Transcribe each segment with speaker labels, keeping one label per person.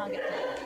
Speaker 1: I'll get to it.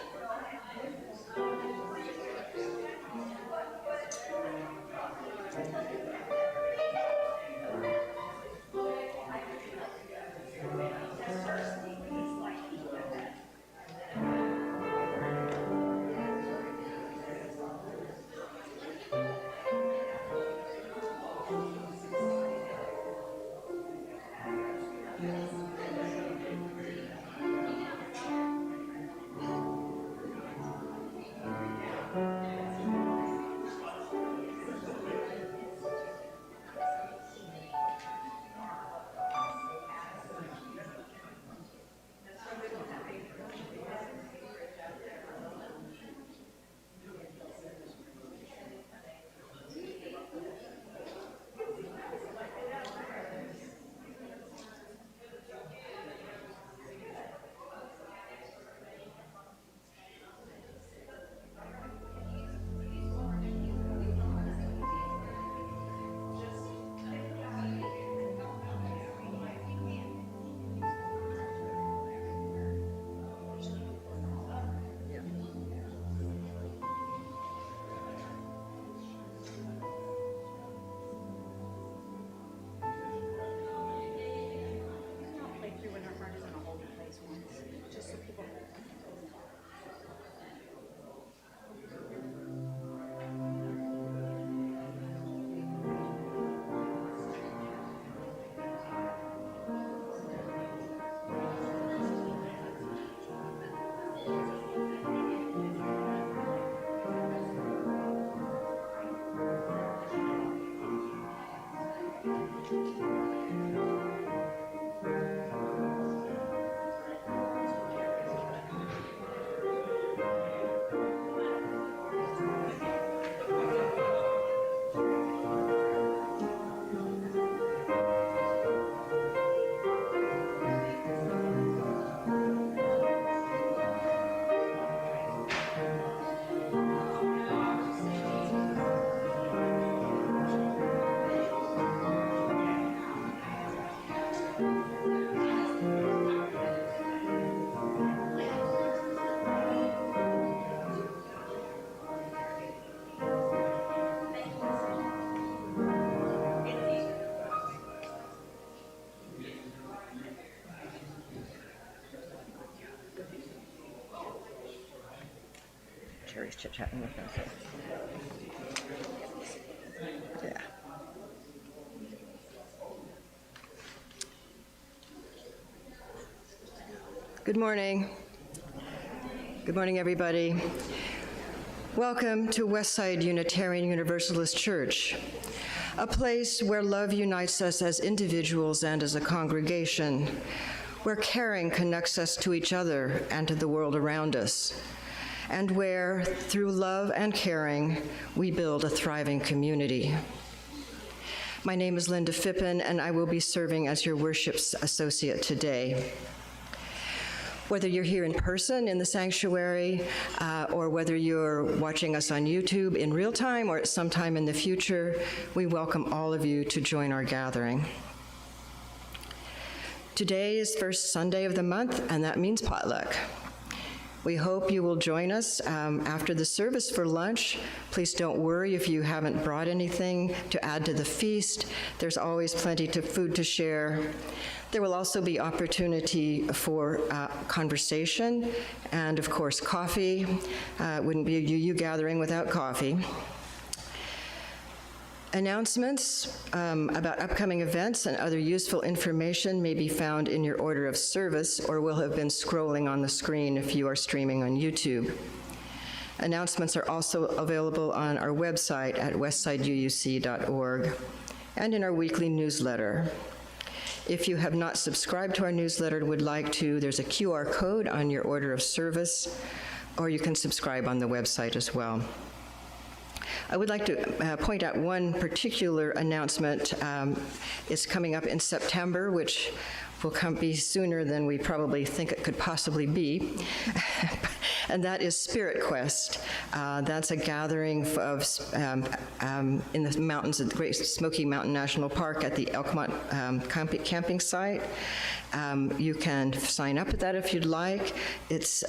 Speaker 2: Terry's chit-chatting with us. Yeah. Good morning. Good morning, everybody. Welcome to Westside Unitarian Universalist Church, a place where love unites us as individuals and as a congregation, where caring connects us to each other and to the world around us, and where, through love and caring, we build a thriving community. My name is Linda Phippen, and I will be serving as your worship associate today. Whether you're here in person in the sanctuary, or whether you're watching us on YouTube in real time or at some time in the future, we welcome all of you to join our gathering. Today is first Sunday of the month, and that means potluck. We hope you will join us after the service for lunch. Please don't worry if you haven't brought anything to add to the feast. There's always plenty of food to share. There will also be opportunity for conversation and, of course, coffee. It wouldn't be a UU gathering without coffee. Announcements about upcoming events and other useful information may be found in your order of service or will have been scrolling on the screen if you are streaming on YouTube. Announcements are also available on our website at westsideuuc.org and in our weekly newsletter. If you have not subscribed to our newsletter and would like to, there's a QR code on your order of service, or you can subscribe on the website as well. I would like to point out one particular announcement. It's coming up in September, which will be sooner than we probably think it could possibly be. And that is Spirit Quest. That's a gathering of in the mountains at the Great Smoky Mountain National Park at the Elkmont camping site. You can sign up at that if you'd like. It's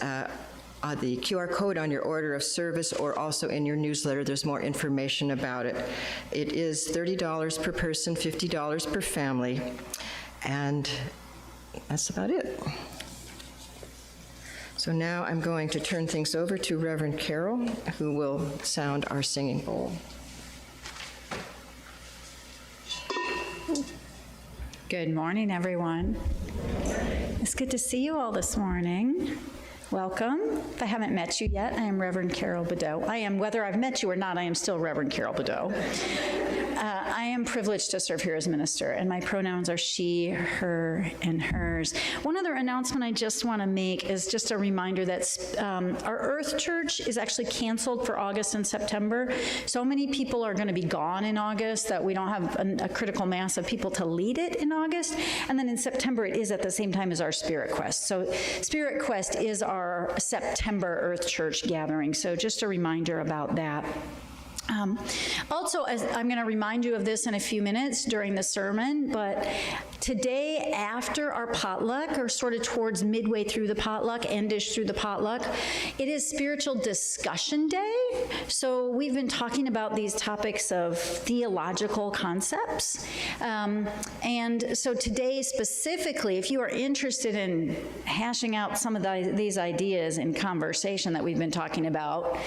Speaker 2: the QR code on your order of service, or also in your newsletter, there's more information about it. It is $30 per person, $50 per family, and that's about it. So now I'm going to turn things over to Reverend Carol, who will sound our singing bowl.
Speaker 1: Good morning, everyone. It's good to see you all this morning. Welcome. If I haven't met you yet, I am Reverend Carol Bodeau. Whether I've met you or not, I am still Reverend Carol Bodeau. I am privileged to serve here as minister, and my pronouns are she, her, and hers. One other announcement I just want to make is just a reminder that our Earth Church is actually canceled for August and September. So many people are going to be gone in August that we don't have a critical mass of people to lead it in August. And then in September, it is at the same time as our Spirit Quest. So Spirit Quest is our September Earth Church gathering. So just a reminder about that. Also, I'm going to remind you of this in a few minutes during the sermon, but today after our potluck, or sort of towards midway through the potluck, endish through the potluck, it is Spiritual Discussion Day. So we've been talking about these topics of theological concepts. And so today specifically, if you are interested in hashing out some of these ideas in conversation that we've been talking about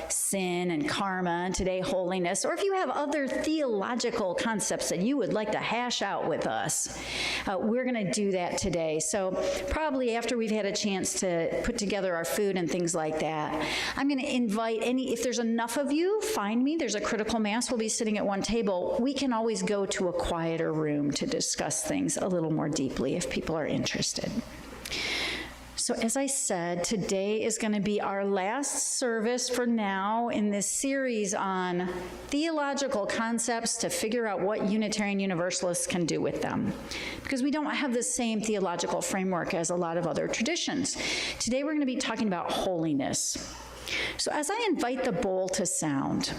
Speaker 1: sin and karma, and today holiness, or if you have other theological concepts that you would like to hash out with us, we're going to do that today. So probably after we've had a chance to put together our food and things like that, I'm going to invite if there's enough of you, find me. There's a critical mass. We'll be sitting at one table. We can always go to a quieter room to discuss things a little more deeply if people are interested. So as I said, today is going to be our last service for now in this series on theological concepts to figure out what Unitarian Universalists can do with them, because we don't have the same theological framework as a lot of other traditions. Today we're going to be talking about holiness. So as I invite the bowl to sound,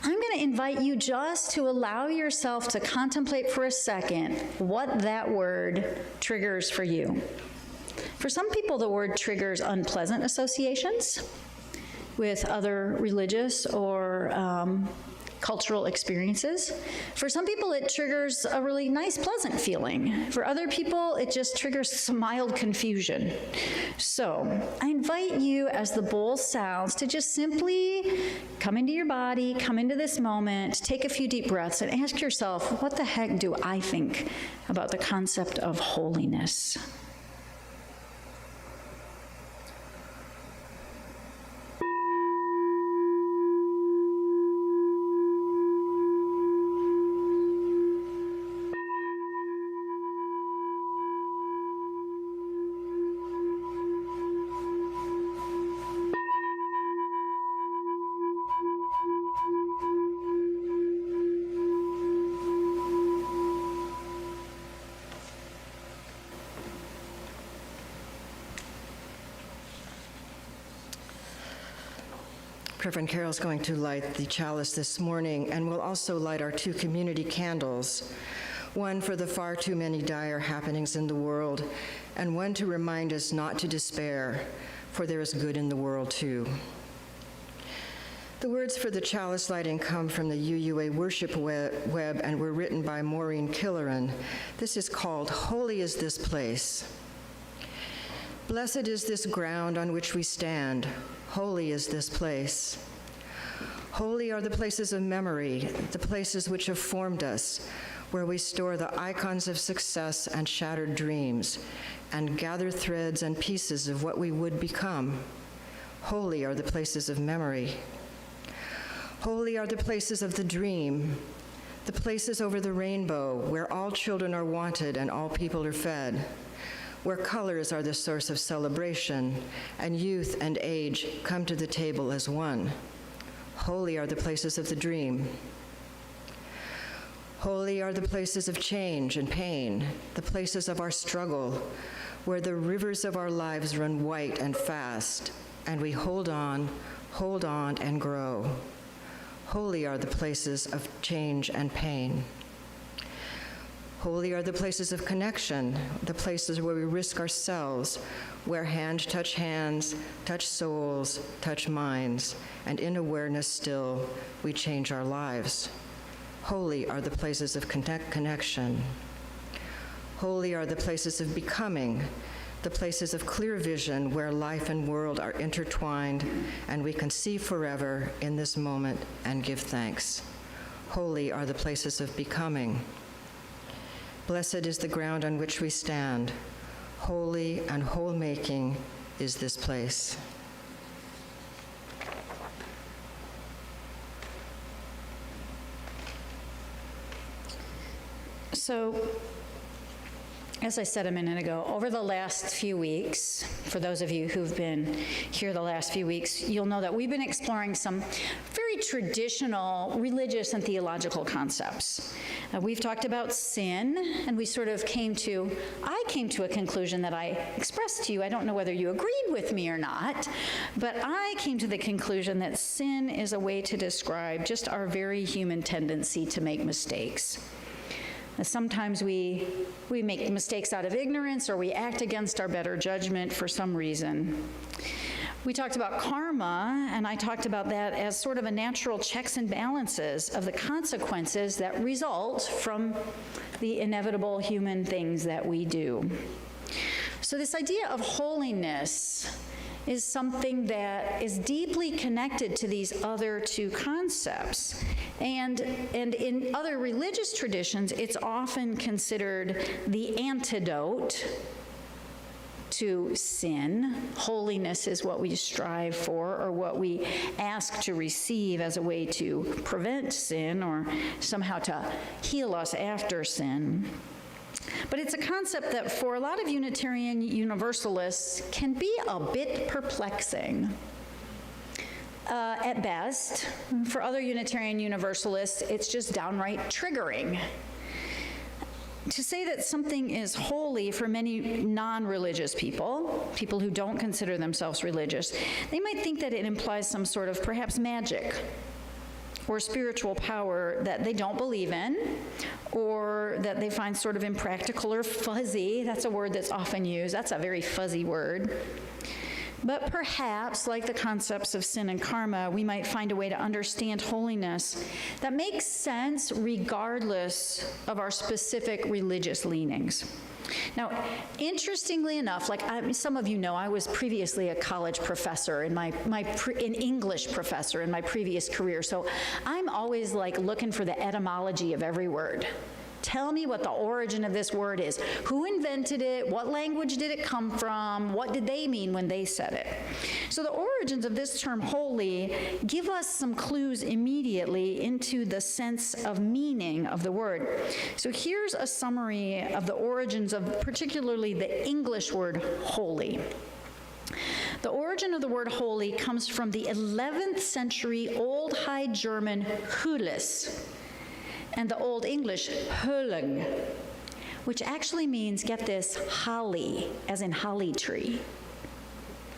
Speaker 1: I'm going to invite you just to allow yourself to contemplate for a second what that word triggers for you. For some people, the word triggers unpleasant associations with other religious or cultural experiences. For some people, it triggers a really nice, pleasant feeling. For other people, it just triggers some mild confusion. So I invite you, as the bowl sounds, to just simply come into your body, come into this moment, take a few deep breaths, and ask yourself, what the heck do I think about the concept of holiness?
Speaker 2: Reverend Carol's going to light the chalice this morning, and we'll also light our 2 community candles, one for the far too many dire happenings in the world, and one to remind us not to despair, for there is good in the world too. The words for the chalice lighting come from the UUA worship web and were written by Maureen Killeran. This is called Holy is This Place. Blessed is this ground on which we stand. Holy is this place. Holy are the places of memory, the places which have formed us, where we store the icons of success and shattered dreams, and gather threads and pieces of what we would become. Holy are the places of memory. Holy are the places of the dream, the places over the rainbow, where all children are wanted and all people are fed, where colors are the source of celebration, and youth and age come to the table as one. Holy are the places of the dream. Holy are the places of change and pain, the places of our struggle, where the rivers of our lives run white and fast, and we hold on, and grow. Holy are the places of change and pain. Holy are the places of connection, the places where we risk ourselves, where hands, touch souls, touch minds, and in awareness still, we change our lives. Holy are the places of connection. Holy are the places of becoming, the places of clear vision where life and world are intertwined and we can see forever in this moment and give thanks. Holy are the places of becoming. Blessed is the ground on which we stand. Holy and whole-making is this place.
Speaker 1: So, as I said a minute ago, over the last few weeks, for those of you who've been here the last few weeks, you'll know that we've been exploring some very traditional religious and theological concepts. We've talked about sin, and we sort of I came to a conclusion that I expressed to you. I don't know whether you agreed with me or not, but I came to the conclusion that sin is a way to describe just our very human tendency to make mistakes. Sometimes we make mistakes out of ignorance, or we act against our better judgment for some reason. We talked about karma, and I talked about that as sort of a natural checks and balances of the consequences that result from the inevitable human things that we do. So this idea of holiness is something that is deeply connected to these other two concepts. And in other religious traditions, it's often considered the antidote to sin. Holiness is what we strive for, or what we ask to receive as a way to prevent sin, or somehow to heal us after sin. But it's a concept that for a lot of Unitarian Universalists can be a bit perplexing. At best. For other Unitarian Universalists, it's just downright triggering. To say that something is holy for many non-religious people who don't consider themselves religious, they might think that it implies some sort of perhaps magic or spiritual power that they don't believe in, or that they find sort of impractical or fuzzy. That's a word that's often used. That's a very fuzzy word. But perhaps, like the concepts of sin and karma, we might find a way to understand holiness that makes sense regardless of our specific religious leanings. Now, interestingly enough, some of you know, I was previously a college professor, an English professor in my previous career, so I'm always looking for the etymology of every word. Tell me what the origin of this word is. Who invented it? What language did it come from? What did they mean when they said it? So the origins of this term holy give us some clues immediately into the sense of meaning of the word. So here's a summary of the origins of particularly the English word holy. The origin of the word holy comes from the 11th century Old High German Holiness, and the Old English Höhling, which actually means, get this, holly, as in holly tree.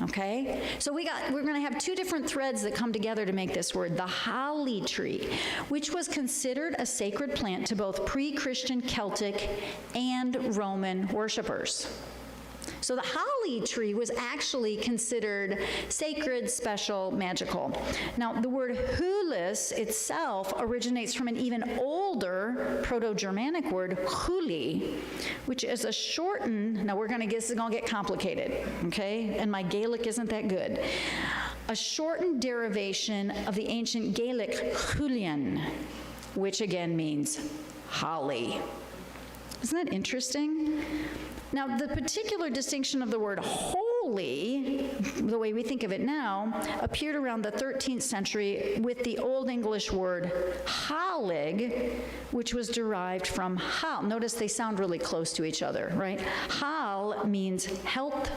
Speaker 1: Okay? So we're going to have two different threads that come together to make this word, the holly tree, which was considered a sacred plant to both pre-Christian Celtic and Roman worshipers. So the holly tree was actually considered sacred, special, magical. Now, the word hulis itself originates from an even older Proto-Germanic word, huli, which is a shortened, now this is going to get complicated, okay? And my Gaelic isn't that good. A shortened derivation of the ancient Gaelic hulian, which again means holly. Isn't that interesting? Now, the particular distinction of the word holy, the way we think of it now, appeared around the 13th century with the Old English word halig, which was derived from hal. Notice they sound really close to each other, right? Hal means health,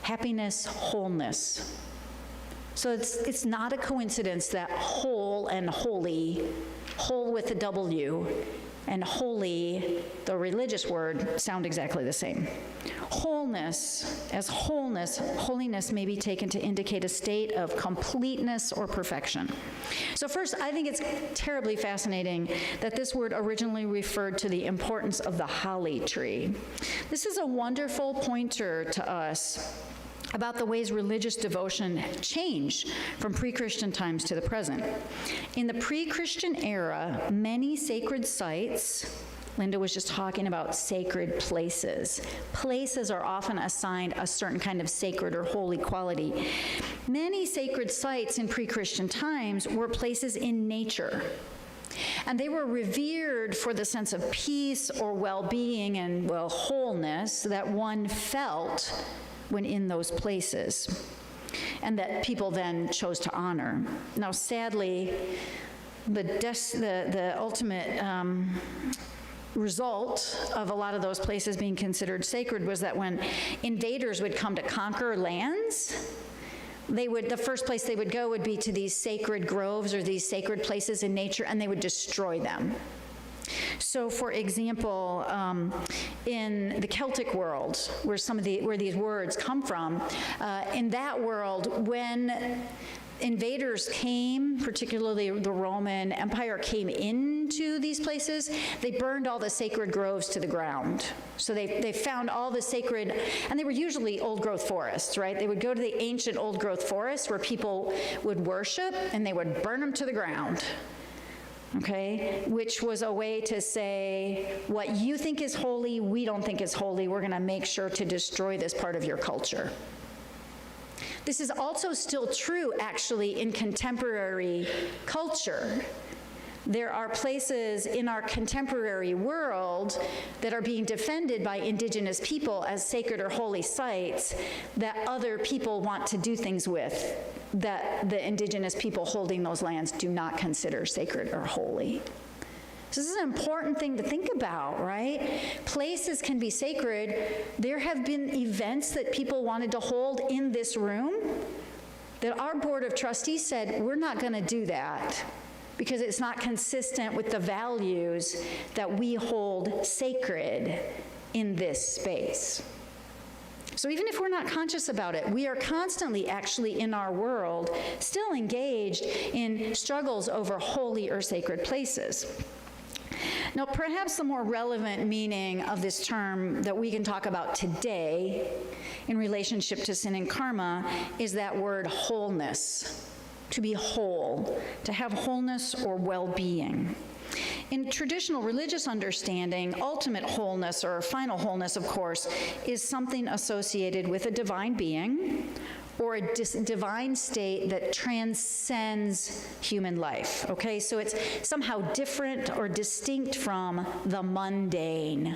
Speaker 1: happiness, wholeness. So it's not a coincidence that whole and holy, whole with a W, and holy, the religious word, sound exactly the same. Holiness may be taken to indicate a state of completeness or perfection. So first, I think it's terribly fascinating that this word originally referred to the importance of the holly tree. This is a wonderful pointer to us about the ways religious devotion changed from pre-Christian times to the present. In the pre-Christian era, many sacred sites, Linda was just talking about sacred places. Places are often assigned a certain kind of sacred or holy quality. Many sacred sites in pre-Christian times were places in nature. And they were revered for the sense of peace or well-being and, well, wholeness that one felt when in those places, and that people then chose to honor. Now, sadly, the ultimate result of a lot of those places being considered sacred was that when invaders would come to conquer lands, the first place they would go would be to these sacred groves or these sacred places in nature, and they would destroy them. So, for example, in the Celtic world, where these words come from, in that world, when invaders came, particularly the Roman Empire came into these places, they burned all the sacred groves to the ground. So they found all the sacred, and they were usually old-growth forests, right? They would go to the ancient old-growth forests where people would worship, and they would burn them to the ground. Okay, which was a way to say, what you think is holy, we don't think is holy. We're going to make sure to destroy this part of your culture. This is also still true, actually, in contemporary culture. There are places in our contemporary world that are being defended by indigenous people as sacred or holy sites that other people want to do things with, that the indigenous people holding those lands do not consider sacred or holy. So this is an important thing to think about, right? Places can be sacred. There have been events that people wanted to hold in this room that our board of trustees said, we're not going to do that, because it's not consistent with the values that we hold sacred in this space. So even if we're not conscious about it, we are constantly actually in our world still engaged in struggles over holy or sacred places. Now, perhaps the more relevant meaning of this term that we can talk about today in relationship to sin and karma is that word wholeness. To be whole, to have wholeness or well-being. In traditional religious understanding, ultimate wholeness or final wholeness, of course, is something associated with a divine being or a divine state that transcends human life, okay? So it's somehow different or distinct from the mundane.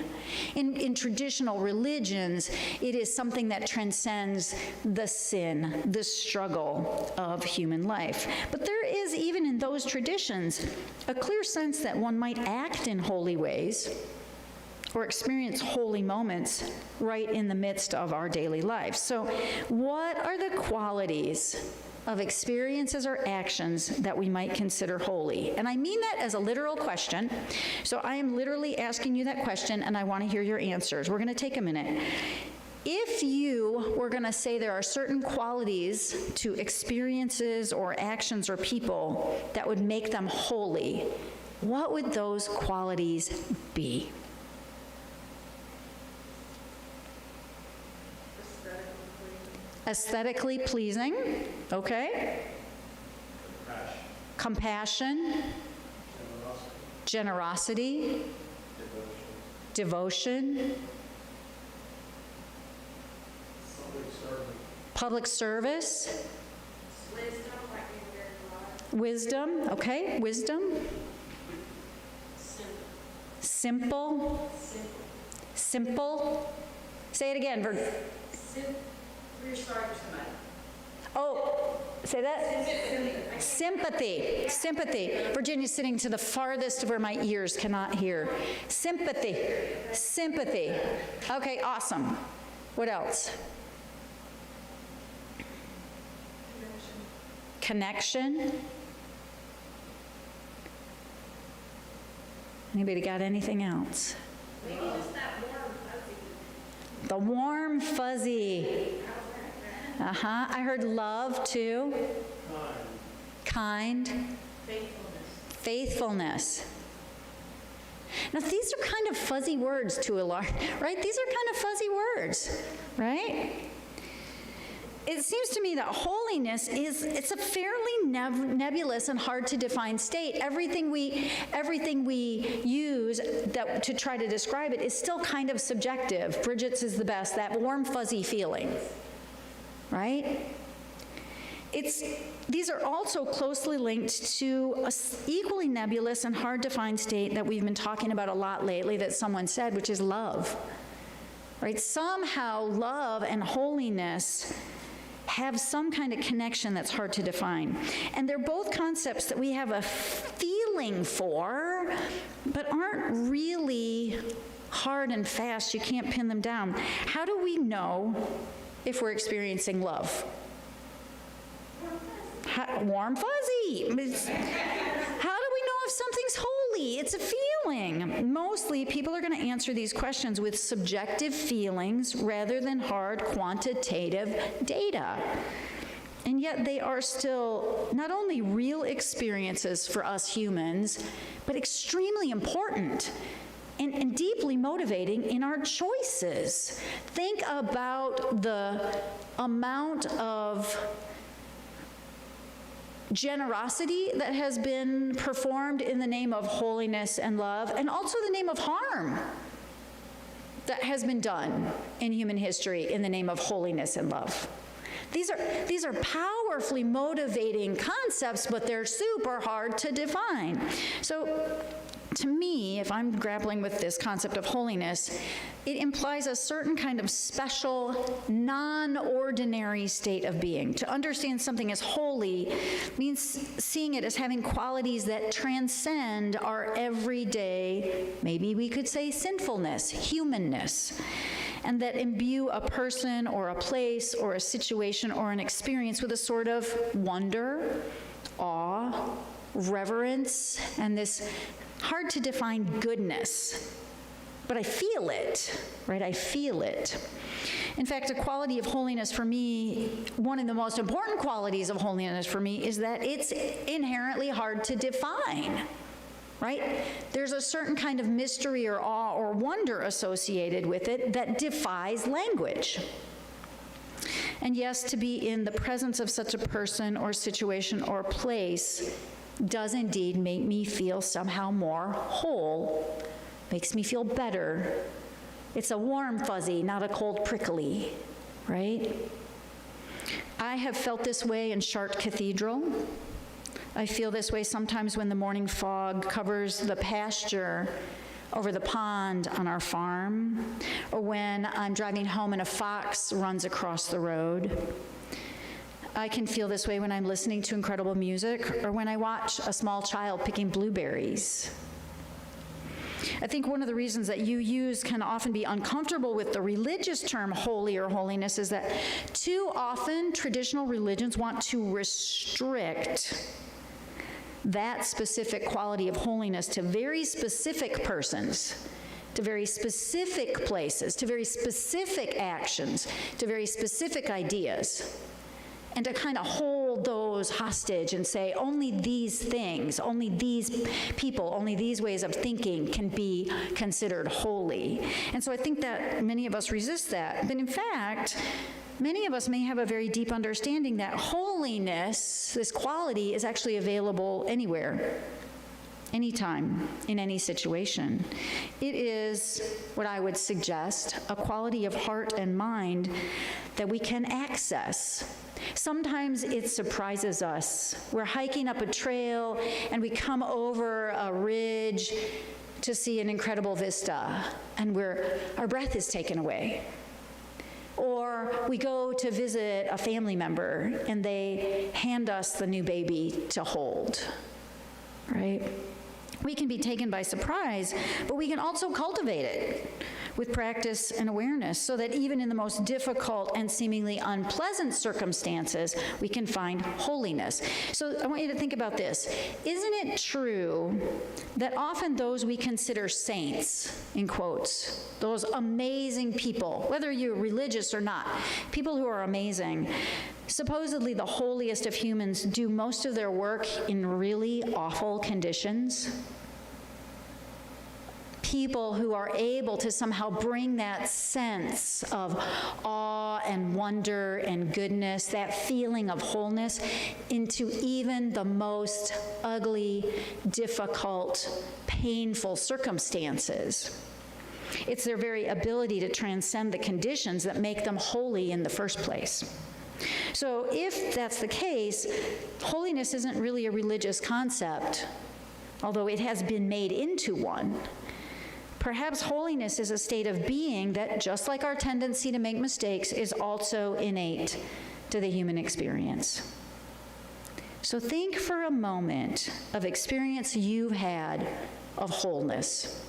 Speaker 1: In traditional religions, it is something that transcends the sin, the struggle of human life. But there is, even in those traditions, a clear sense that one might act in holy ways or experience holy moments right in the midst of our daily lives. So what are the qualities of experiences or actions that we might consider holy? And I mean that as a literal question. So I am literally asking you that question, and I want to hear your answers. We're going to take a minute. If you were going to say there are certain qualities to experiences or actions or people that would make them holy, what would those qualities be? Aesthetically pleasing, okay. Compassion. Generosity. Devotion. Public service. Wisdom, okay, wisdom. Simple. Simple. Say it again. Oh, say that? Sympathy. Sympathy. Virginia's sitting to the farthest of where my ears cannot hear. Sympathy. Sympathy. Okay, awesome. What else? Connection. Anybody got anything else?
Speaker 3: Maybe just that
Speaker 1: The warm, fuzzy. I heard love too. Kind. Faithfulness. Now, these are kind of fuzzy words to a large, right? These are kind of fuzzy words, right? It seems to me that holiness it's a fairly nebulous and hard to define state. Everything we use to try to describe it is still kind of subjective. Bridget's is the best, that warm, fuzzy feeling, right? These are also closely linked to an equally nebulous and hard to find state that we've been talking about a lot lately that someone said, which is love, right? Somehow love and holiness have some kind of connection that's hard to define. And they're both concepts that we have a feeling for, but aren't really hard and fast. You can't pin them down. How do we know if we're experiencing love? Warm, fuzzy. How do we know if something's holy? It's a feeling. Mostly, people are going to answer these questions with subjective feelings rather than hard quantitative data. And yet they are still not only real experiences for us humans, but extremely important and deeply motivating in our choices. Think about the amount of generosity that has been performed in the name of holiness and love, and also the name of harm that has been done in human history in the name of holiness and love. These are powerfully motivating concepts, but they're super hard to define. So to me, if I'm grappling with this concept of holiness, it implies a certain kind of special, non-ordinary state of being. To understand something as holy means seeing it as having qualities that transcend our everyday, maybe we could say sinfulness, humanness, and that imbue a person or a place or a situation or an experience with a sort of wonder, awe, reverence, and this hard to define goodness. But I feel it, right? I feel it. In fact, a quality of holiness for me, one of the most important qualities of holiness for me is that it's inherently hard to define, right? There's a certain kind of mystery or awe or wonder associated with it that defies language. And yes, to be in the presence of such a person or situation or place does indeed make me feel somehow more whole, makes me feel better. It's a warm fuzzy, not a cold prickly, right? I have felt this way in Chartres Cathedral. I feel this way sometimes when the morning fog covers the pasture over the pond on our farm, or when I'm driving home and a fox runs across the road. I can feel this way when I'm listening to incredible music or when I watch a small child picking blueberries. I think one of the reasons that you use can often be uncomfortable with the religious term holy or holiness is that too often traditional religions want to restrict that specific quality of holiness to very specific persons, to very specific places, to very specific actions, to very specific ideas. And to kind of hold those hostage and say, only these things, only these people, only these ways of thinking can be considered holy. And so I think that many of us resist that. But in fact, many of us may have a very deep understanding that holiness, this quality, is actually available anywhere, anytime, in any situation. It is what I would suggest, a quality of heart and mind that we can access. Sometimes it surprises us. We're hiking up a trail and we come over a ridge to see an incredible vista, and our breath is taken away. Or we go to visit a family member and they hand us the new baby to hold, right? We can be taken by surprise, but we can also cultivate it. with practice and awareness, so that even in the most difficult and seemingly unpleasant circumstances, we can find holiness. So I want you to think about this. Isn't it true that often those we consider saints, in quotes, those amazing people, whether you're religious or not, people who are amazing, supposedly the holiest of humans, do most of their work in really awful conditions? People who are able to somehow bring that sense of awe and wonder and goodness, that feeling of wholeness, into even the most ugly, difficult, painful circumstances. It's their very ability to transcend the conditions that make them holy in the first place. So if that's the case, holiness isn't really a religious concept, although it has been made into one. Perhaps holiness is a state of being that, just like our tendency to make mistakes, is also innate to the human experience. So think for a moment of experience you've had of wholeness.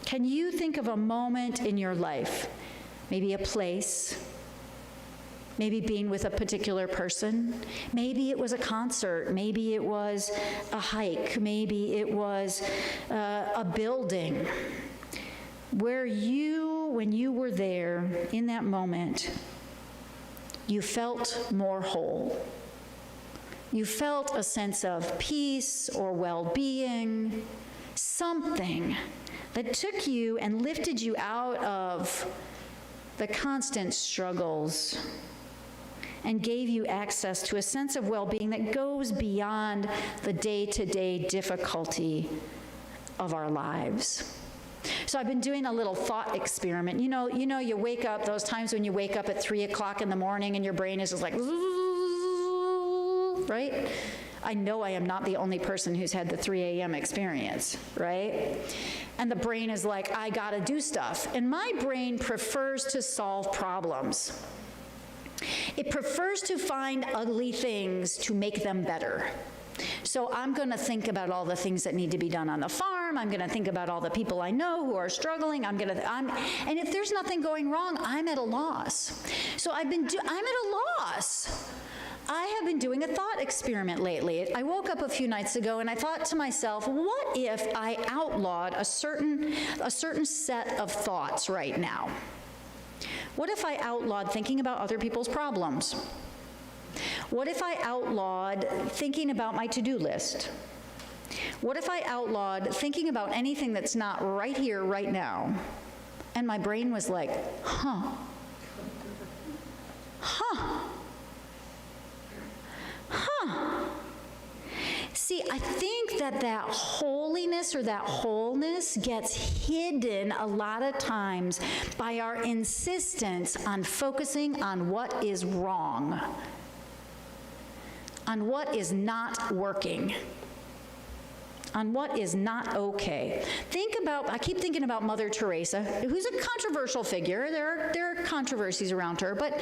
Speaker 1: Can you think of a moment in your life, maybe a place, maybe being with a particular person? Maybe it was a concert, maybe it was a hike, maybe it was a building, where you, when you were there in that moment, you felt more whole. You felt a sense of peace or well-being, something that took you and lifted you out of the constant struggles and gave you access to a sense of well-being that goes beyond the day-to-day difficulty of our lives. So I've been doing a little thought experiment. You know, you wake up, those times when you wake up at 3 o'clock in the morning and your brain is just like, right? I know I am not the only person who's had the 3 a.m. experience, right? And the brain is like, I gotta do stuff. And my brain prefers to solve problems. It prefers to find ugly things to make them better. So I'm going to think about all the things that need to be done on the farm. I'm going to think about all the people I know who are struggling. and if there's nothing going wrong, I'm at a loss. So I'm at a loss. I have been doing a thought experiment lately. I woke up a few nights ago and I thought to myself, what if I outlawed a certain set of thoughts right now? What if I outlawed thinking about other people's problems? What if I outlawed thinking about my to-do list? What if I outlawed thinking about anything that's not right here, right now? And my brain was like, huh. See, I think that holiness or that wholeness gets hidden a lot of times by our insistence on focusing on what is wrong, on what is not working, on what is not okay. I keep thinking about Mother Teresa, who's a controversial figure. There are controversies around her, but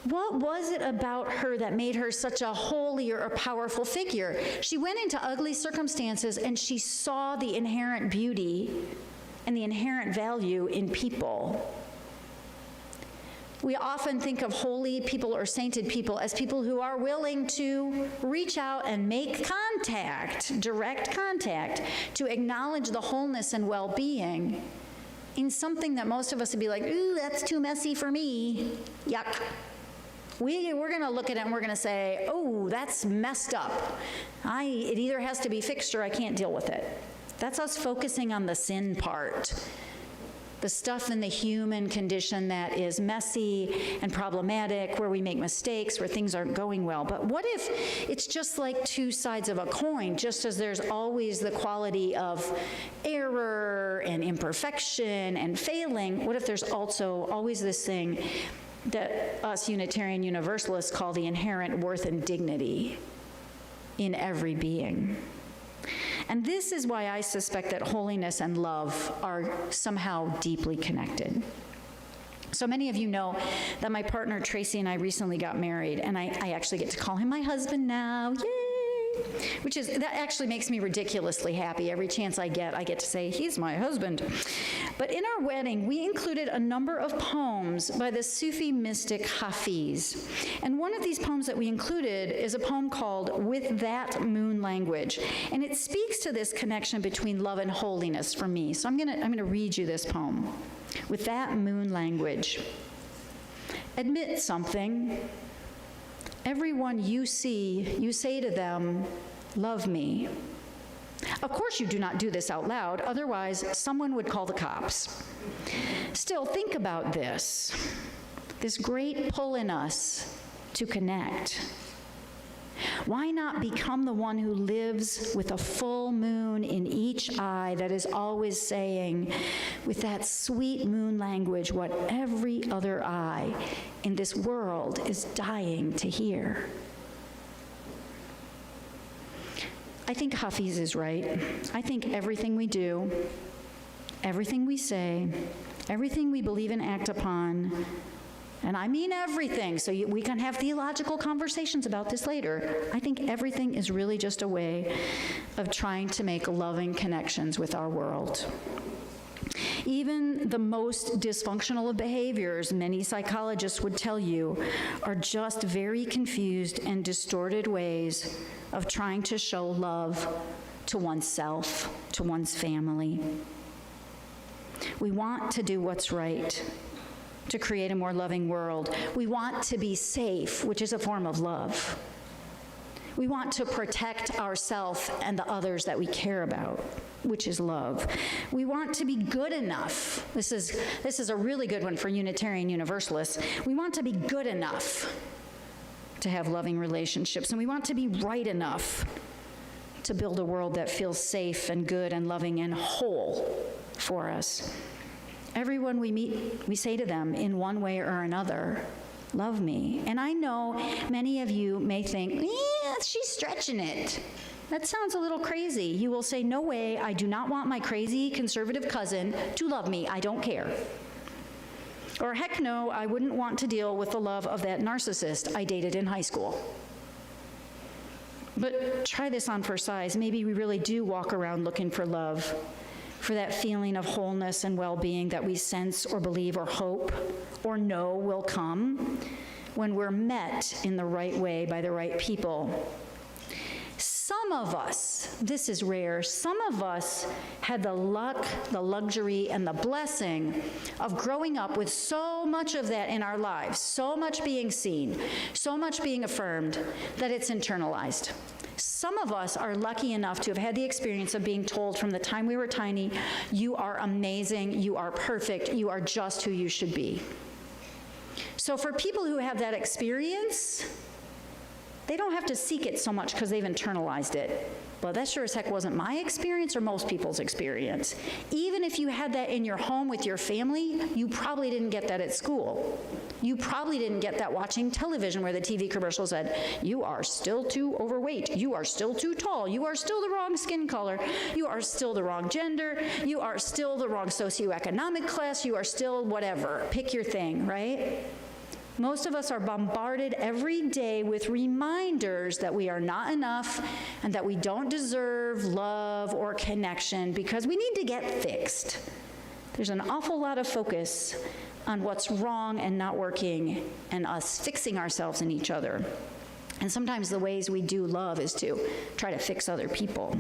Speaker 1: what was it about her that made her such a holy or a powerful figure? She went into ugly circumstances and she saw the inherent beauty and the inherent value in people. We often think of holy people or sainted people as people who are willing to reach out and make contact, direct contact, to acknowledge the wholeness and well-being in something that most of us would be like, ooh, that's too messy for me. Yuck. We're going to look at it and we're going to say, oh, that's messed up. It either has to be fixed or I can't deal with it. That's us focusing on the sin part, the stuff in the human condition that is messy and problematic, where we make mistakes, where things aren't going well. But what if it's just like two sides of a coin, just as there's always the quality of error and imperfection and failing? What if there's also always this thing that us Unitarian Universalists call the inherent worth and dignity in every being? And this is why I suspect that holiness and love are somehow deeply connected. So many of you know that my partner Tracy and I recently got married, and I actually get to call him my husband now. Yay! That actually makes me ridiculously happy. Every chance I get to say, he's my husband. But in our wedding, we included a number of poems by the Sufi mystic Hafiz. And one of these poems that we included is a poem called With That Moon Language. And it speaks to this connection between love and holiness for me. So I'm gonna read you this poem. With that moon language. Admit something. Everyone you see, you say to them, love me. Of course you do not do this out loud, otherwise someone would call the cops. Still, think about this great pull in us to connect. Why not become the one who lives with a full moon in each eye that is always saying, with that sweet moon language, what every other eye in this world is dying to hear? I think Hafiz is right. I think everything we do, everything we say, everything we believe and act upon, and I mean everything, so we can have theological conversations about this later. I think everything is really just a way of trying to make loving connections with our world. Even the most dysfunctional of behaviors, many psychologists would tell you, are just very confused and distorted ways of trying to show love to oneself, to one's family. We want to do what's right, to create a more loving world. We want to be safe, which is a form of love. We want to protect ourselves and the others that we care about, which is love. We want to be good enough. This is a really good one for Unitarian Universalists. We want to be good enough to have loving relationships, and we want to be right enough to build a world that feels safe and good and loving and whole for us. Everyone we meet, we say to them in one way or another, love me. And I know many of you may think, she's stretching it. That sounds a little crazy. You will say, no way, I do not want my crazy conservative cousin to love me. I don't care. Or heck no, I wouldn't want to deal with the love of that narcissist I dated in high school. But try this on for size. Maybe we really do walk around looking for love, for that feeling of wholeness and well-being that we sense or believe or hope or know will come when we're met in the right way by the right people. Some of us, this is rare, some of us had the luck, the luxury, and the blessing of growing up with so much of that in our lives, so much being seen, so much being affirmed, that it's internalized. Some of us are lucky enough to have had the experience of being told from the time we were tiny, you are amazing, you are perfect, you are just who you should be. So for people who have that experience, they don't have to seek it so much because they've internalized it. Well, that sure as heck wasn't my experience or most people's experience. Even if you had that in your home with your family, you probably didn't get that at school. You probably didn't get that watching television where the TV commercial said, you are still too overweight, you are still too tall, you are still the wrong skin color, you are still the wrong gender, you are still the wrong socioeconomic class, you are still whatever. Pick your thing, right? Most of us are bombarded every day with reminders that we are not enough and that we don't deserve love or connection because we need to get fixed. There's an awful lot of focus on what's wrong and not working and us fixing ourselves and each other. And sometimes the ways we do love is to try to fix other people.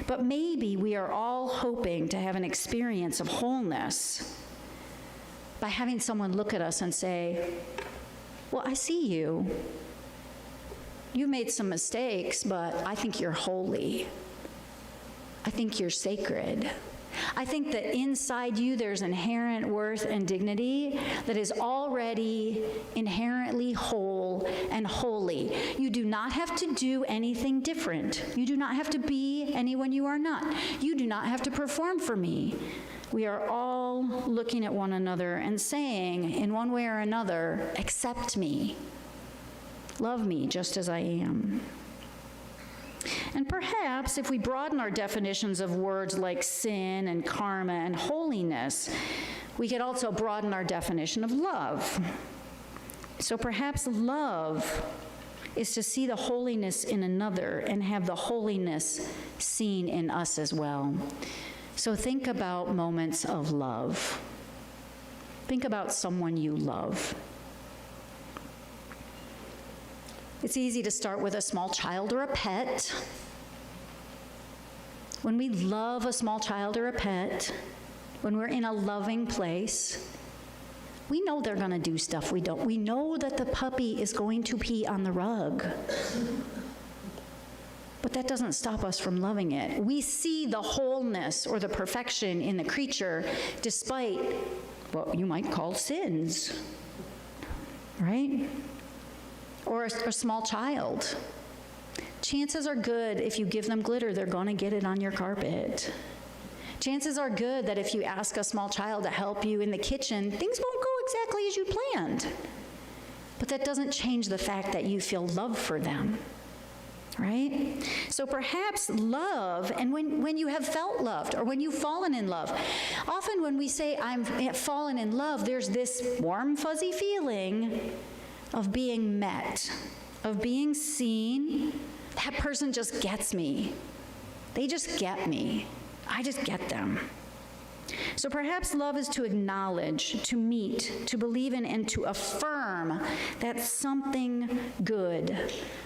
Speaker 1: But maybe we are all hoping to have an experience of wholeness by having someone look at us and say, well, I see you. You made some mistakes, but I think you're holy. I think you're sacred. I think that inside you there's inherent worth and dignity that is already inherently whole and holy. You do not have to do anything different. You do not have to be anyone you are not. You do not have to perform for me. We are all looking at one another and saying, in one way or another, accept me. Love me just as I am. And perhaps if we broaden our definitions of words like sin and karma and holiness, we could also broaden our definition of love. So perhaps love is to see the holiness in another and have the holiness seen in us as well. So think about moments of love. Think about someone you love. It's easy to start with a small child or a pet. When we love a small child or a pet, when we're in a loving place, we know they're going to do stuff we don't. We know that the puppy is going to pee on the rug. But that doesn't stop us from loving it. We see the wholeness or the perfection in the creature despite what you might call sins, right? Or a small child. Chances are good if you give them glitter, they're going to get it on your carpet. Chances are good that if you ask a small child to help you in the kitchen, things won't go exactly as you planned. But that doesn't change the fact that you feel love for them, right? So perhaps love, and when you have felt loved or when you've fallen in love, often when we say I've fallen in love, there's this warm, fuzzy feeling of being met, of being seen. That person just gets me. They just get me. I just get them. So perhaps love is to acknowledge, to meet, to believe in, and to affirm that something good,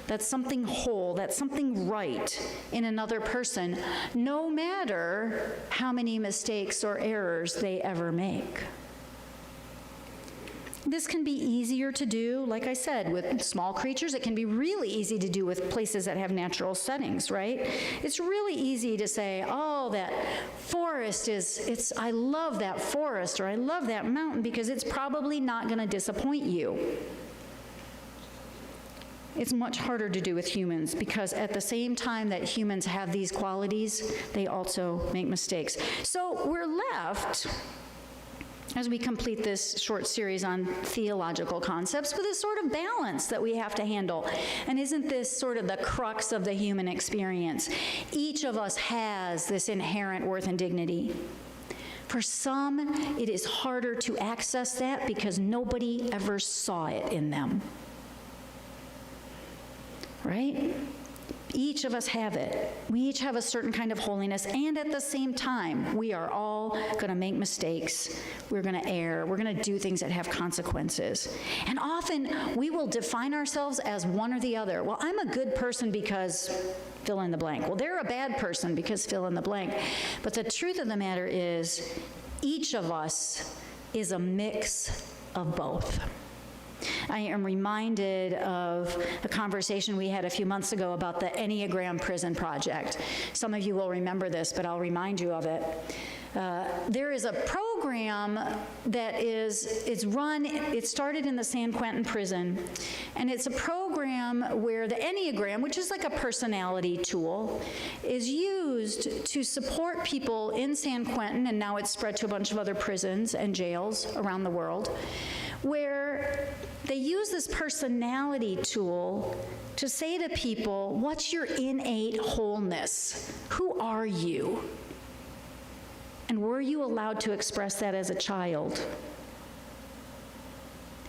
Speaker 1: that something whole, that something right in another person, no matter how many mistakes or errors they ever make. This can be easier to do, like I said, with small creatures. It can be really easy to do with places that have natural settings, right? It's really easy to say, oh, that forest I love that forest, or I love that mountain because it's probably not going to disappoint you. It's much harder to do with humans because at the same time that humans have these qualities, they also make mistakes. So we're left, as we complete this short series on theological concepts, with this sort of balance that we have to handle. And isn't this sort of the crux of the human experience? Each of us has this inherent worth and dignity. For some, it is harder to access that because nobody ever saw it in them. Right? Each of us have it. We each have a certain kind of holiness, and at the same time, we are all going to make mistakes. We're going to err. We're going to do things that have consequences. And often, we will define ourselves as one or the other. Well, I'm a good person because fill in the blank. Well, they're a bad person because fill in the blank. But the truth of the matter is, each of us is a mix of both. I am reminded of a conversation we had a few months ago about the Enneagram Prison Project. Some of you will remember this, but I'll remind you of it. There is a program that it's run, it started in the San Quentin prison, and it's a program where the Enneagram, which is like a personality tool, is used to support people in San Quentin, and now it's spread to a bunch of other prisons and jails around the world, where they use this personality tool to say to people, what's your innate wholeness? Who are you? And were you allowed to express that as a child?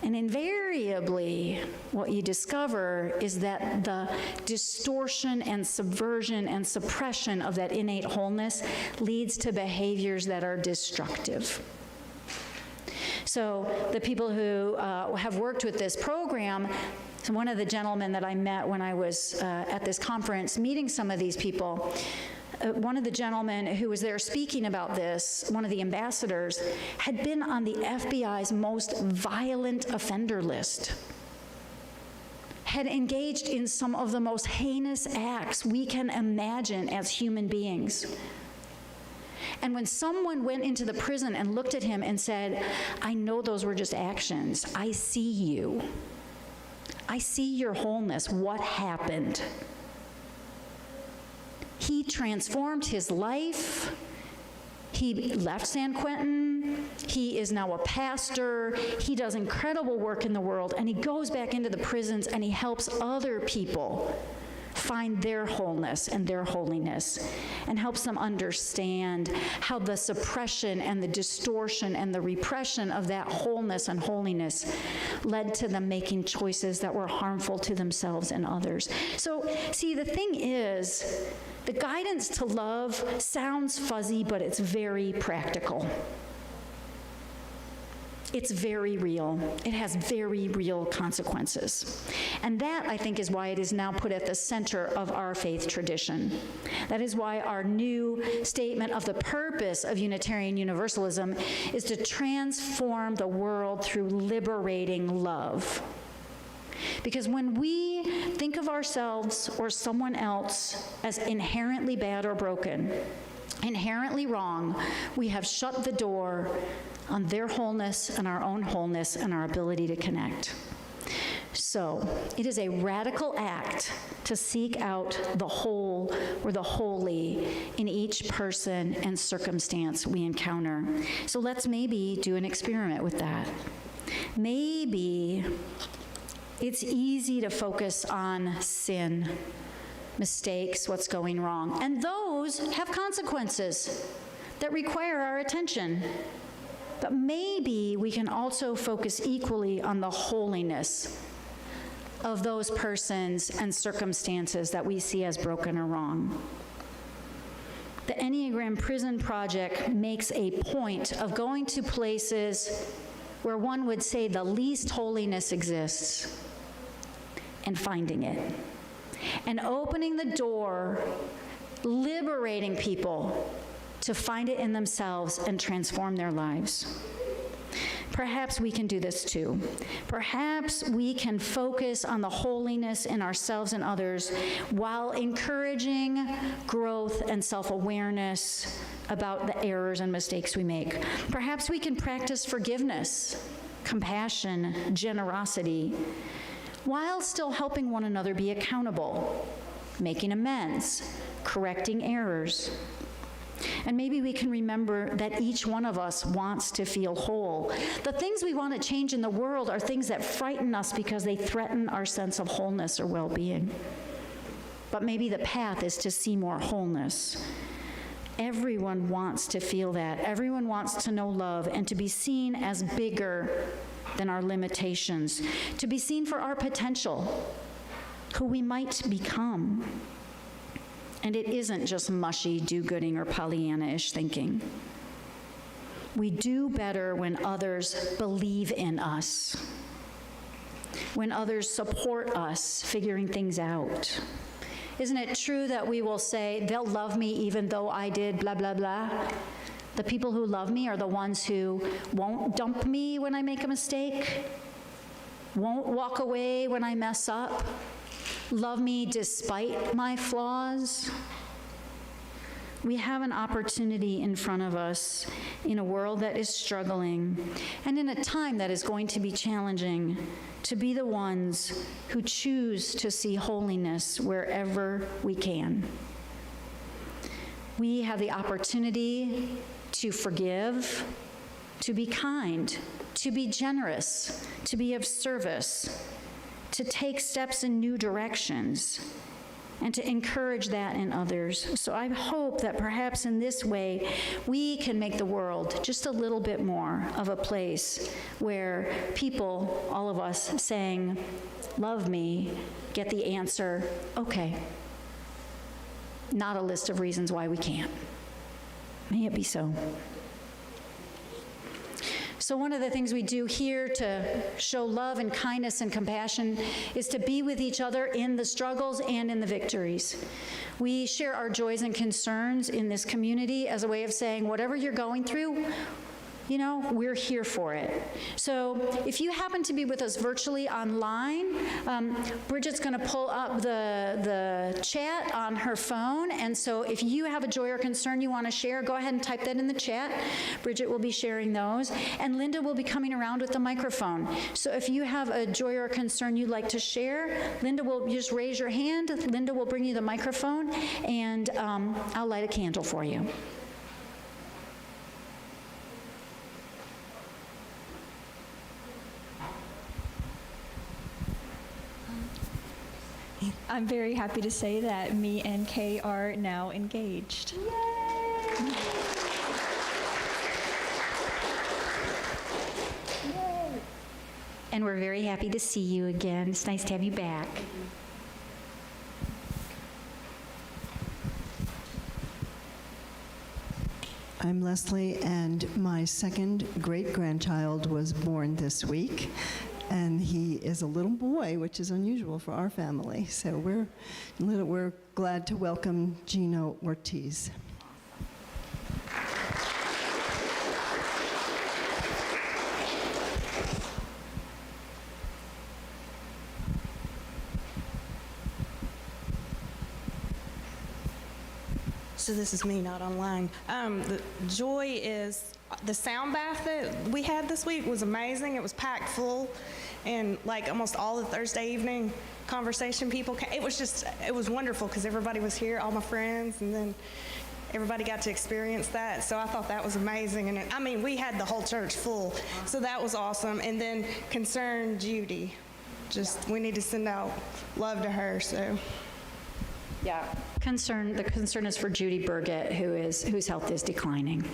Speaker 1: And invariably, what you discover is that the distortion and subversion and suppression of that innate wholeness leads to behaviors that are destructive. So the people who have worked with this program, so one of the gentlemen that I met when I was at this conference meeting some of these people, one of the gentlemen who was there speaking about this, one of the ambassadors, had been on the FBI's most violent offender list, had engaged in some of the most heinous acts we can imagine as human beings. And when someone went into the prison and looked at him and said, I know those were just actions. I see you. I see your wholeness. What happened? He transformed his life. He left San Quentin. He is now a pastor. He does incredible work in the world. And he goes back into the prisons and he helps other people find their wholeness and their holiness, and helps them understand how the suppression and the distortion and the repression of that wholeness and holiness led to them making choices that were harmful to themselves and others. So, see, the thing is, the guidance to love sounds fuzzy, but it's very practical. It's very real. It has very real consequences. And that, I think, is why it is now put at the center of our faith tradition. That is why our new statement of the purpose of Unitarian Universalism is to transform the world through liberating love. Because when we think of ourselves or someone else as inherently bad or broken, inherently wrong, we have shut the door on their wholeness and our own wholeness and our ability to connect. So, it is a radical act to seek out the whole or the holy in each person and circumstance we encounter. So let's maybe do an experiment with that. Maybe it's easy to focus on sin, mistakes, what's going wrong, and those have consequences that require our attention. But maybe we can also focus equally on the holiness of those persons and circumstances that we see as broken or wrong. The Enneagram Prison Project makes a point of going to places where one would say the least holiness exists and finding it, and opening the door, liberating people to find it in themselves and transform their lives. Perhaps we can do this too. Perhaps we can focus on the holiness in ourselves and others while encouraging growth and self-awareness about the errors and mistakes we make. Perhaps we can practice forgiveness, compassion, generosity, while still helping one another be accountable, making amends, correcting errors. And maybe we can remember that each one of us wants to feel whole. The things we want to change in the world are things that frighten us because they threaten our sense of wholeness or well-being. But maybe the path is to see more wholeness. Everyone wants to feel that. Everyone wants to know love and to be seen as bigger than our limitations, to be seen for our potential, who we might become. And it isn't just mushy, do-gooding, or Pollyanna-ish thinking. We do better when others believe in us, when others support us figuring things out. Isn't it true that we will say, they'll love me even though I did blah, blah, blah? The people who love me are the ones who won't dump me when I make a mistake, won't walk away when I mess up, love me despite my flaws. We have an opportunity in front of us in a world that is struggling and in a time that is going to be challenging to be the ones who choose to see holiness wherever we can. We have the opportunity to forgive, to be kind, to be generous, to be of service, to take steps in new directions, and to encourage that in others. So I hope that perhaps in this way, we can make the world just a little bit more of a place where people, all of us saying, love me, get the answer, okay. Not a list of reasons why we can't. May it be so. So one of the things we do here to show love and kindness and compassion is to be with each other in the struggles and in the victories. We share our joys and concerns in this community as a way of saying, whatever you're going through, you know, we're here for it. So if you happen to be with us virtually online, Bridget's going to pull up the chat on her phone. And so if you have a joy or concern you want to share, go ahead and type that in the chat. Bridget will be sharing those. And Linda will be coming around with the microphone. So if you have a joy or concern you'd like to share, Linda will just raise your hand. Linda will bring you the microphone, and I'll light a candle for you.
Speaker 3: I'm very happy to say that me and Kay are now engaged.
Speaker 1: And we're very happy to see you again. It's nice to have you back.
Speaker 4: I'm Leslie, and my second great-grandchild was born this week, and he is a little boy, which is unusual for our family. So we're glad to welcome Gino Ortiz.
Speaker 5: So this is me, not online. The joy is the sound bath that we had this week was amazing. It was packed full, and like almost all the Thursday evening conversation people came. It was wonderful because everybody was here, all my friends, and then everybody got to experience that. So I thought that was amazing. And we had the whole church full, so that was awesome. And then Concern Judy, we need to send out love to her. So.
Speaker 1: Yeah. The concern is for Judy Burgett, whose health is declining.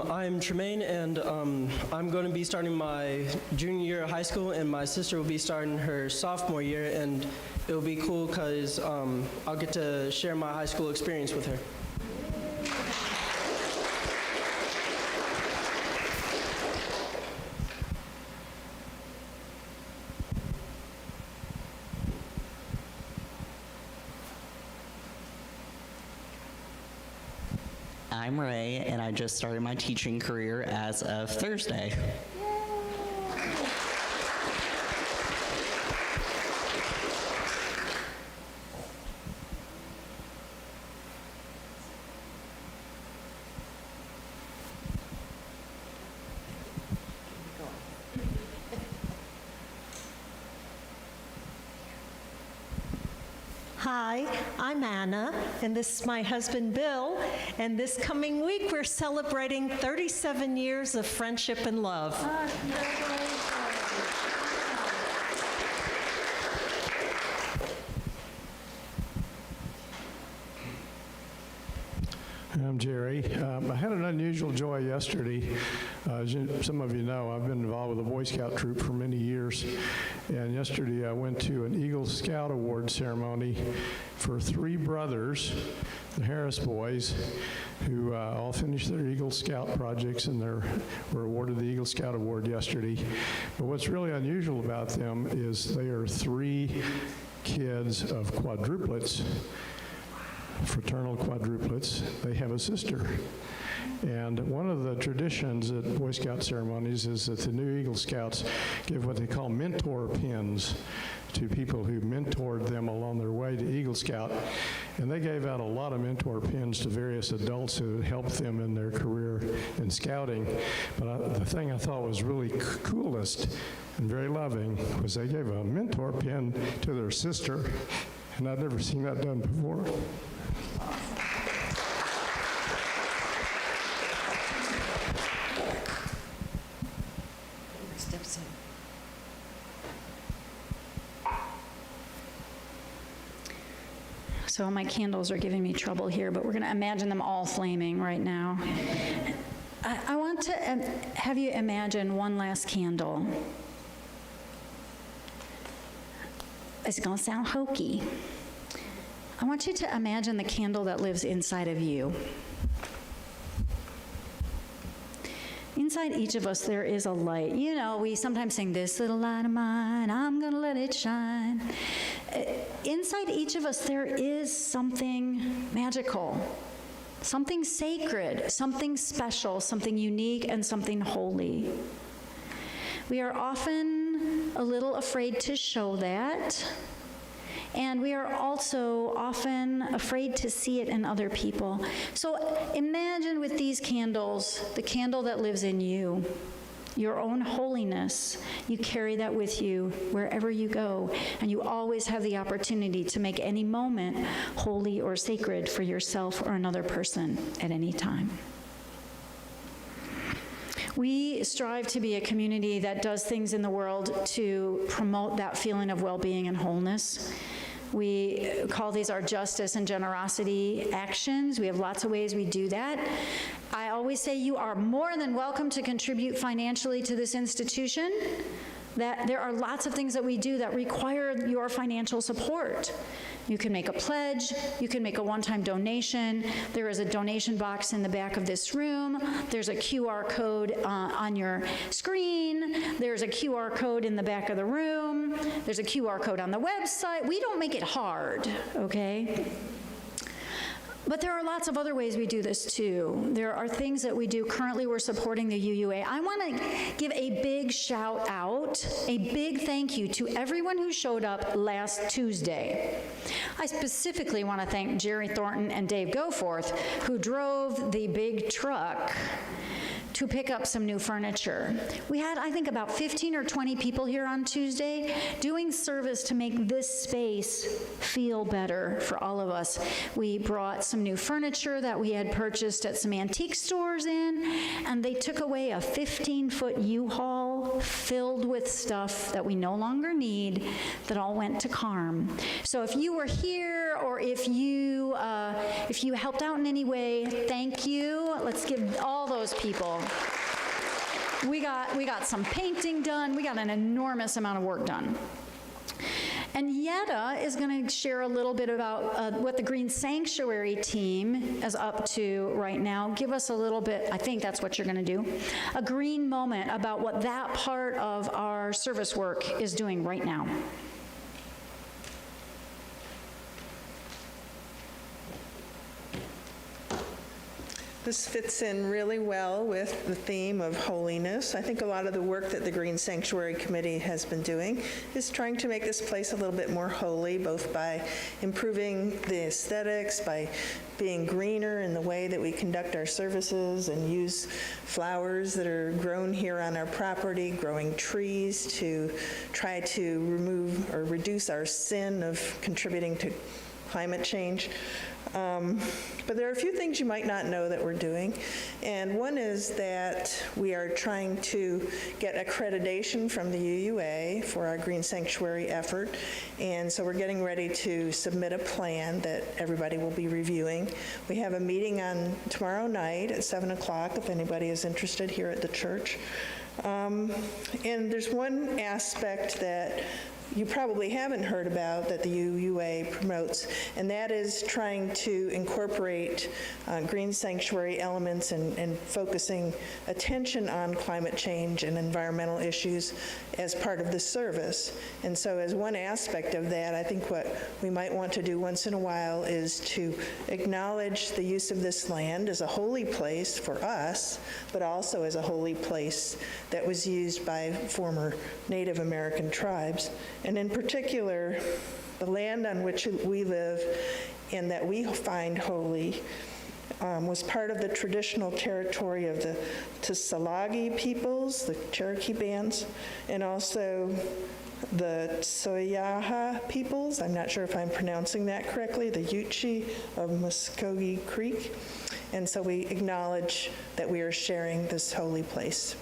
Speaker 6: I'm Tremaine, and I'm going to be starting my junior year of high school, and my sister will be starting her sophomore year, and it'll be cool because I'll get to share my high school experience with her.
Speaker 7: I'm Ray, and I just started my teaching career as of Thursday.
Speaker 8: Hi, I'm Anna, and this is my husband Bill, and this coming week we're celebrating 37 years of friendship and love.
Speaker 9: I'm Jerry. I had an unusual joy yesterday. As some of you know, I've been involved with the Boy Scout troop for many years. And yesterday I went to an Eagle Scout Award ceremony for 3 brothers, the Harris boys, who all finished their Eagle Scout projects and were awarded the Eagle Scout Award yesterday. But what's really unusual about them is they are 3 kids of quadruplets. Fraternal quadruplets. They have a sister. And one of the traditions at Boy Scout ceremonies is that the new Eagle Scouts give what they call mentor pins to people who mentored them along their way to Eagle Scout. And they gave out a lot of mentor pins to various adults who helped them in their career in scouting. But the thing I thought was really coolest and very loving was they gave a mentor pin to their sister. And I'd never seen that done before.
Speaker 1: So my candles are giving me trouble here, but we're going to imagine them all flaming right now. I want to have you imagine one last candle. It's going to sound hokey. I want you to imagine the candle that lives inside of you. Inside each of us, there is a light. You know, we sometimes sing, "This little light of mine, I'm gonna let it shine." Inside each of us, there is something magical, something sacred, something special, something unique, and something holy. We are often a little afraid to show that. And we are also often afraid to see it in other people. So imagine with these candles, the candle that lives in you. your own holiness. You carry that with you wherever you go, and you always have the opportunity to make any moment holy or sacred for yourself or another person at any time. We strive to be a community that does things in the world to promote that feeling of well-being and wholeness. We call these our justice and generosity actions. We have lots of ways we do that. I always say you are more than welcome to contribute financially to this institution. That there are lots of things that we do that require your financial support. You can make a pledge, you can make a one-time donation. There is a donation box in the back of this room. There's a QR code on your screen. There's a QR code in the back of the room. There's a QR code on the website. We don't make it hard, okay? But there are lots of other ways we do this too. There are things that we do. Currently, we're supporting the UUA. I want to give a big shout out, a big thank you to everyone who showed up last Tuesday. I specifically want to thank Jerry Thornton and Dave Goforth, who drove the big truck to pick up some new furniture. We had, I think, about 15 or 20 people here on Tuesday doing service to make this space feel better for all of us. We brought some new furniture that we had purchased at some antique stores and they took away a 15-foot U-Haul filled with stuff that we no longer need that all went to Carm. So if you were here or if you helped out in any way, thank you. Let's give all those people. We got some painting done. We got an enormous amount of work done. And Yetta is going to share a little bit about what the Green Sanctuary team is up to right now. Give us a little bit, I think that's what you're going to do, a green moment about what that part of our service work is doing right now.
Speaker 10: This fits in really well with the theme of holiness. I think a lot of the work that the Green Sanctuary Committee has been doing is trying to make this place a little bit more holy, both by improving the aesthetics, by being greener in the way that we conduct our services and use flowers that are grown here on our property, growing trees to try to remove or reduce our sin of contributing to climate change. But there are a few things you might not know that we're doing, and one is that we are trying to get accreditation from the UUA for our Green Sanctuary effort, and so we're getting ready to submit a plan that everybody will be reviewing. We have a meeting on tomorrow night at 7 o'clock if anybody is interested here at the church. And there's one aspect that you probably haven't heard about that the UUA promotes, and that is trying to incorporate green sanctuary elements and focusing attention on climate change and environmental issues as part of the service. And so as one aspect of that, I think what we might want to do once in a while is to acknowledge the use of this land as a holy place for us, but also as a holy place that was used by former Native American tribes. And in particular, the land on which we live and that we find holy was part of the traditional territory of the Tsalagi peoples, the Cherokee bands, and also the Tsoyaha peoples. I'm not sure if I'm pronouncing that correctly, the Yuchi of Muskogee Creek. And so we acknowledge that we are sharing this holy place.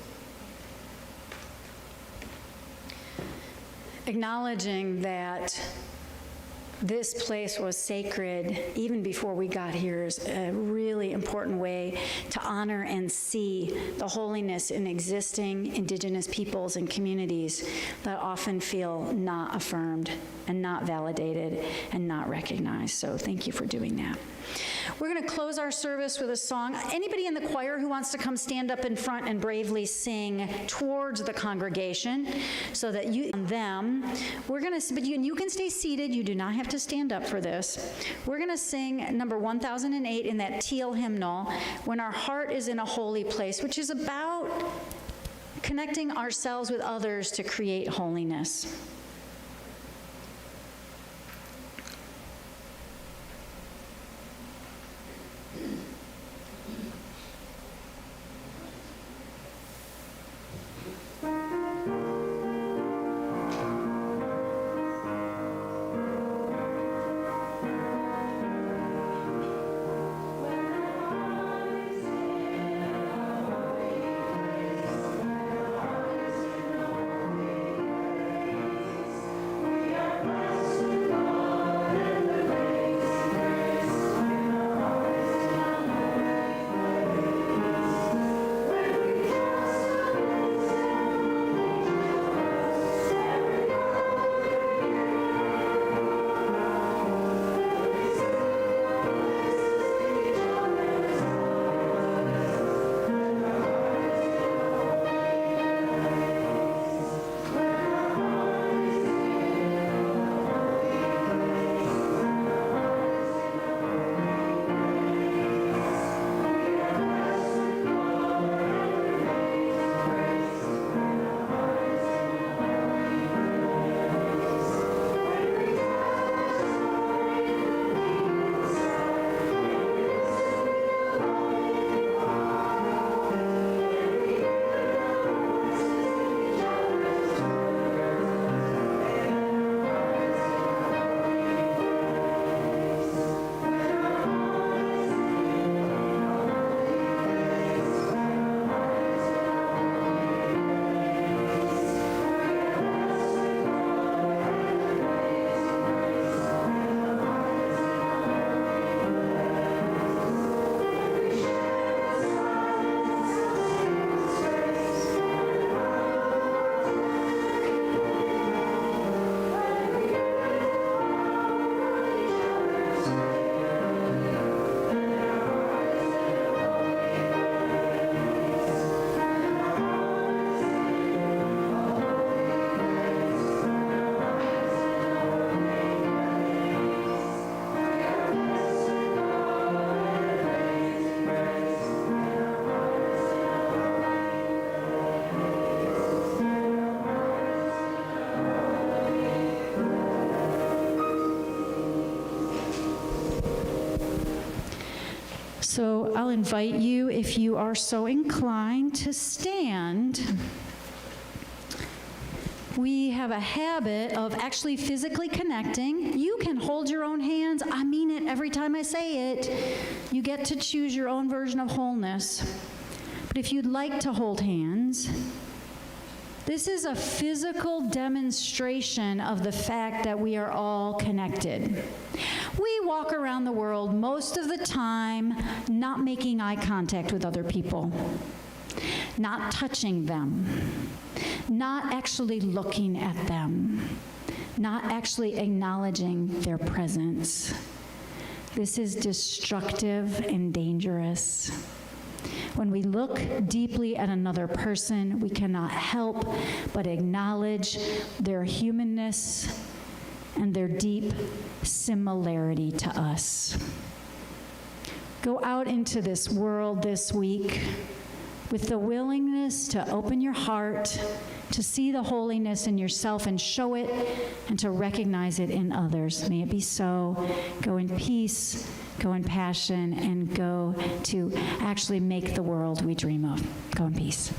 Speaker 1: Acknowledging that this place was sacred even before we got here is a really important way to honor and see the holiness in existing Indigenous peoples and communities that often feel not affirmed and not validated and not recognized. So thank you for doing that. We're going to close our service with a song. Anybody in the choir who wants to come stand up in front and bravely sing towards the congregation so that you and them, we're going to, but you can stay seated. You do not have to stand up for this. We're going to sing number 1008 in that Teal hymnal, When Our Heart is in a Holy Place, which is about connecting ourselves with others to create holiness. So I'll invite you, if you are so inclined, to stand. We have a habit of actually physically connecting. You can hold your own hands. I mean it every time I say it. You get to choose your own version of wholeness. But if you'd like to hold hands, this is a physical demonstration of the fact that we are all connected. We walk around the world most of the time not making eye contact with other people, not touching them, not actually looking at them, not actually acknowledging their presence. This is destructive and dangerous. When we look deeply at another person, we cannot help but acknowledge their humanness and their deep similarity to us. Go out into this world this week with the willingness to open your heart, to see the holiness in yourself and show it, and to recognize it in others. May it be so. Go in peace, go in passion, and go to actually make the world we dream of. Go in peace.